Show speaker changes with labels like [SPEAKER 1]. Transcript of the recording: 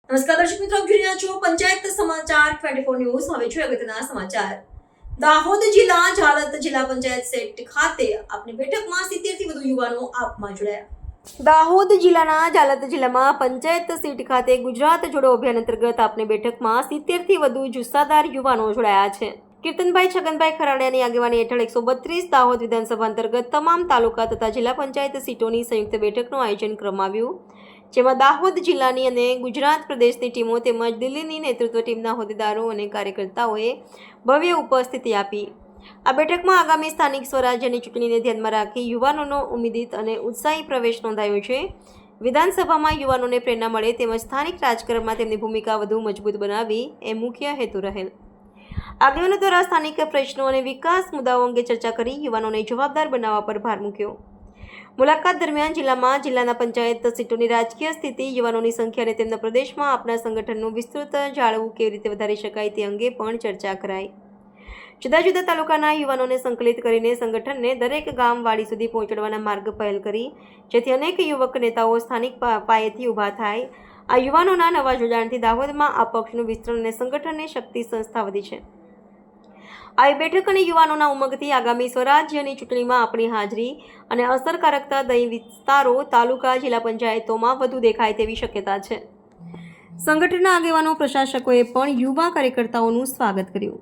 [SPEAKER 1] નમસ્કાર દર્શક મિત્રો, આપ જોઈ રહ્યા છો પંચાયત સમાચાર 24 ન્યૂઝ. હવે જોઈએ અગત્યના સમાચાર. દાહોદ જિલ્લા ઝાલત જિલ્લા પંચાયત સેટ ખાતે આપની બેઠકમાં 70 થી વધુ યુવાનો આપમાં જોડાયા. દાહોદ જિલ્લાના ઝાલત જિલ્લામાં પંચાયત સીટ ખાતે ગુજરાત જોડો અભિયાન અંતર્ગત આપની બેઠકમાં 70 થી વધુ જુસ્સાદાર યુવાનો જોડાયા છે. કીર્તનભાઈ છગનભાઈ ખરાડિયાની આગેવાની હેઠળ 132 દાહોદ વિધાનસભા અંતર્ગત તમામ તાલુકા તથા જિલ્લા પંચાયત સીટોની સંયુક્ત બેઠકનું આયોજન કરવામાં આવ્યું, જેમાં દાહોદ જિલ્લાની અને ગુજરાત પ્રદેશની ટીમો તેમજ દિલ્હીની નેતૃત્વ ટીમના હોદ્દેદારો અને કાર્યકર્તાઓએ ભવ્ય ઉપસ્થિતિ આપી. આ બેઠકમાં આગામી સ્થાનિક સ્વરાજ્યની ચૂંટણીને ધ્યાનમાં રાખી યુવાનોનો ઉમેદિત અને ઉત્સાહી પ્રવેશ નોંધાયો છે. વિધાનસભામાં યુવાનોને પ્રેરણા મળે તેમજ સ્થાનિક રાજકારણમાં તેમની ભૂમિકા વધુ મજબૂત બનાવવી એ મુખ્ય હેતુ રહેલ. આગેવાનો દ્વારા સ્થાનિક પ્રશ્નો અને વિકાસ મુદ્દાઓ અંગે ચર્ચા કરી યુવાનોને જવાબદાર બનાવવા પર ભાર મૂક્યો. મુલાકાત દરમિયાન જિલ્લાના પંચાયત સીટોની રાજકીય સ્થિતિ, યુવાનોની સંખ્યા અને તેમના પ્રદેશમાં આપના સંગઠનનું વિસ્તૃત જાળવવું કેવી રીતે વધારી શકાય તે અંગે પણ ચર્ચા કરાઈ. જુદા જુદા તાલુકાના યુવાનોને સંકલિત કરીને સંગઠનને દરેક ગામ વાડી સુધી પહોંચાડવાના માર્ગ પહેલ કરી, જેથી અનેક યુવક નેતાઓ સ્થાનિક પાયેથી ઊભા થાય. આ યુવાનોના નવા જોડાણથી દાહોદમાં આ પક્ષનું વિસ્તરણ અને સંગઠનની શક્તિ સંસ્થા વધી છે. આ બેઠક અને યુવાનોના ઉમંગથી આગામી સ્વરાજ્યની ચૂંટણીમાં આપણી હાજરી અને અસરકારકતા દહીં વિસ્તારો, તાલુકા, જિલ્લા પંચાયતોમાં વધુ દેખાય તેવી શક્યતા છે. સંગઠનના આગેવાનો, પ્રશાસકોએ પણ યુવા કાર્યકર્તાઓનું સ્વાગત કર્યું.